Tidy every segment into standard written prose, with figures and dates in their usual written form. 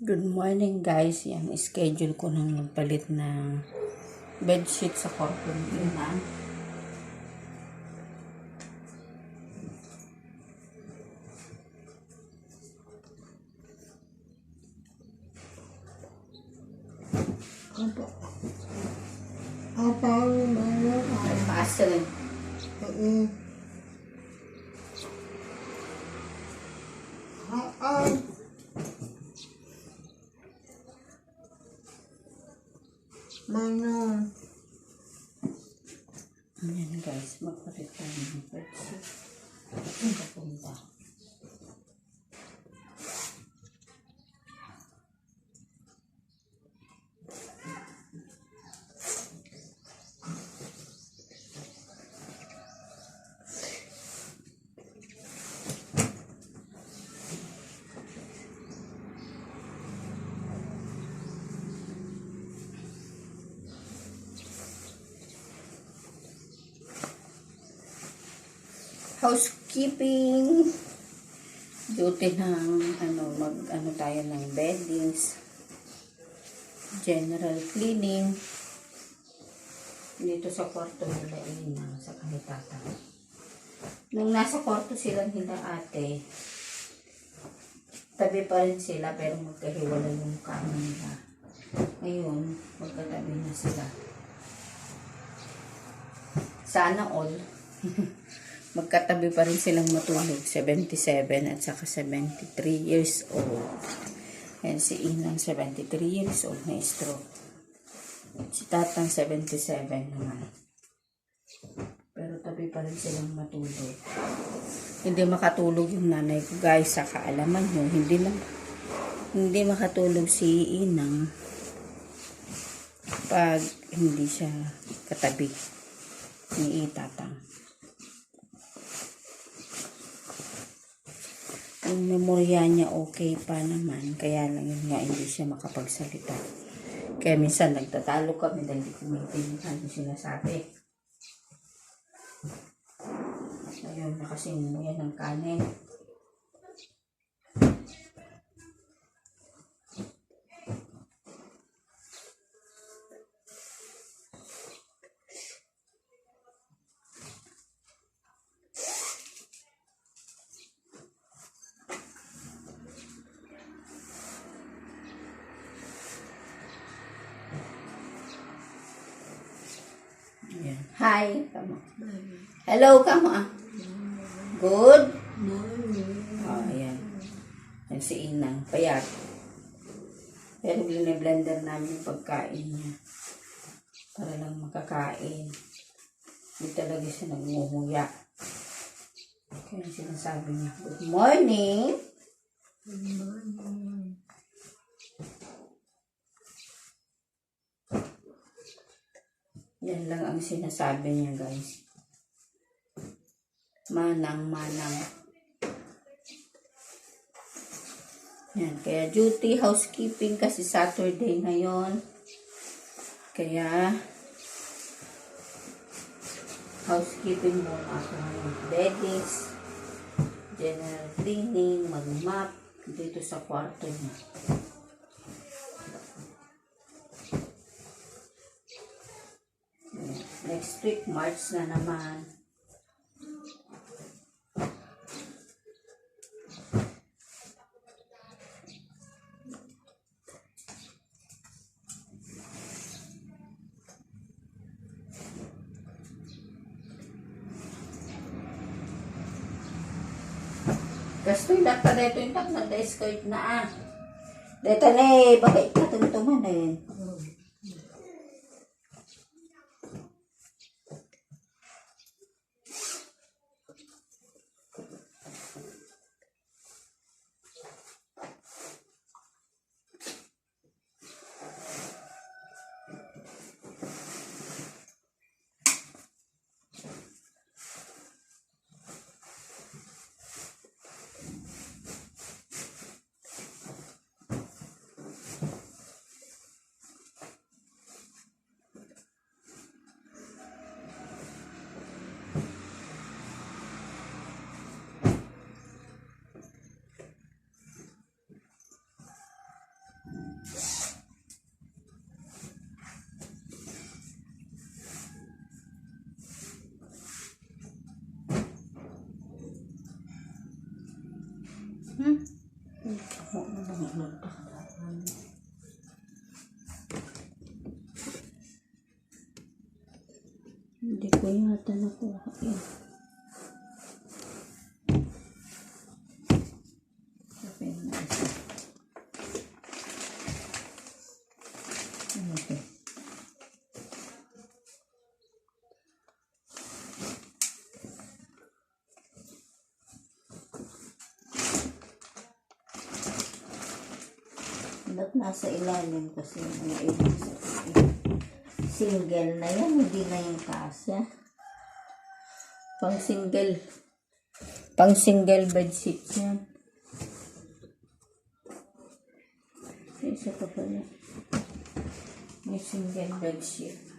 Good morning guys. Yan, schedule ko nang magpalit ng bedsheet sa kwarto ng ina. Apa mana? May paasal. Mana? Ayan guys, magpalit tayo ng bedsheet. Saan ka punta? Housekeeping. Duty ng tayo ng beddings. General cleaning. Dito sa kwarto nila ina, sa kanitata. Nung nasa kwarto sila nila ate, tabi pa rin sila pero magkahiwalay yung kama nila. Ngayon, magkatabi na sila. Sana all. Magkatabi pa rin silang matulog. 77 at saka 73 years old. And si Inang 73 years old na stroke. Si Tatang 77 naman. Pero tabi pa rin silang matulog. Hindi makatulog yung nanay ko guys. Sa kaalaman nyo, hindi makatulog si Inang pag hindi siya katabi ni Tatang. Yung memorya niya okay pa naman. Kaya lang yun nga hindi siya makapagsalita. Kaya minsan nagtatalo kami dahil hindi ko maintindihan yung sinasabi. Ngayon nakasimuyan ng kanin. Ayan. Hi, kamo. Hello, kamo ah. Good? Oh, ayan. Ayan si Inang, payat. Pero blender namin yung pagkain niya. Para lang makakain. Hindi talaga siya nagmumuya. Kaya sinasabi niya, good morning. Yan lang ang sinasabi niya guys. Manang. Yan, kaya duty housekeeping kasi Saturday ngayon. Kaya housekeeping muna ako ng beddings, general cleaning, mag-map dito sa kwarto niya. Next week, March na naman. Gusto yung data dito yung tak nag-escort na ah. Dito na eh, bakit katuntuman eh. Hindi ko yata nakuha yan. Sabihin na isa. Okay. Ba't nasa ilalim kasi may ibig sabihin. Single na yan, hindi na yung kasya. Pang single bedsheet yan. Isa pa pala. May single bedsheet.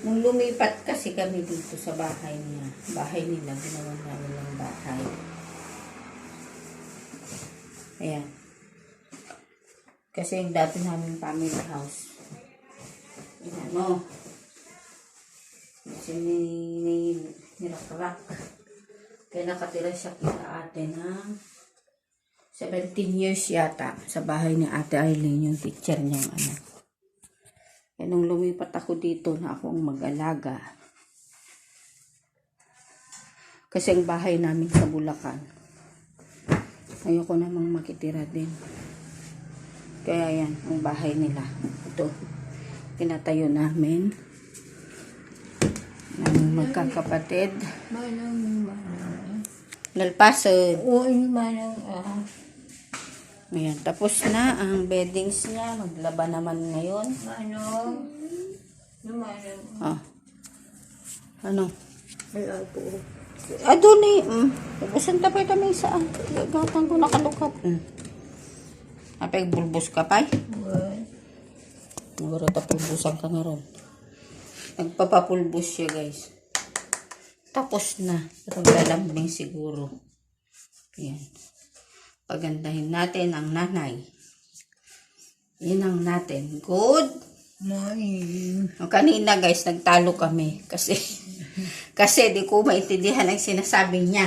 Nung lumipat kasi kami dito sa bahay nila, ginawa namin ng bahay. Ayan. Kasi yung dati namin family house. Ayan, no? Kasi nirakrak. Kaya nakatira siya kita ate ng 17 years yata sa bahay ni Ate Eileen, yung teacher niyang anak. Kaya nung lumipat ako dito na ako ang mag-alaga. Kasi ang bahay namin sa Bulacan. Ayoko namang makitira din. Kaya yan, ang bahay nila. Ito, pinatayo namin. Ang magkakapatid. Nalpasan. Oo, yung manang, Ayan, tapos na ang beddings niya. Maglaba naman ngayon. yung manang, Ah. Ano? ay, ako. Doon eh. Bubusan tapay kami saan. Gatan ko nakalukat. Apay, bulbos ka pa. Nagaro tapulbusan ka nga ron. Nagpapapulbos siya guys. Tapos na. Naglalambing siguro. Ayan. Pagandahin natin ang nanay. Yan ang natin. Good. Morning. Kanina guys, nagtalo kami. Kasi di ko maintindihan ang sinasabi niya.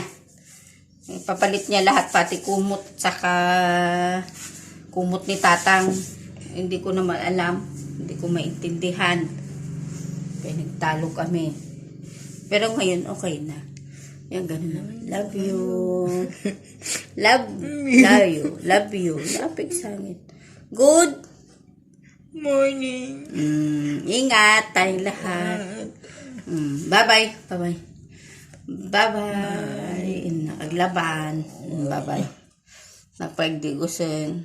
Papalit niya lahat, pati kumot, saka kumot ni tatang. Hindi ko naman alam. Hindi ko maintindihan. Kaya nagtalo kami. Pero ngayon, okay na. Yan, ganun naman. Love you. Love you. Love you. Lapig sangit. Good Morning. Ingat tayong lahat. Bye-bye. Bye-bye. Bye-bye. Naglaban. Bye-bye. Napagdigusin.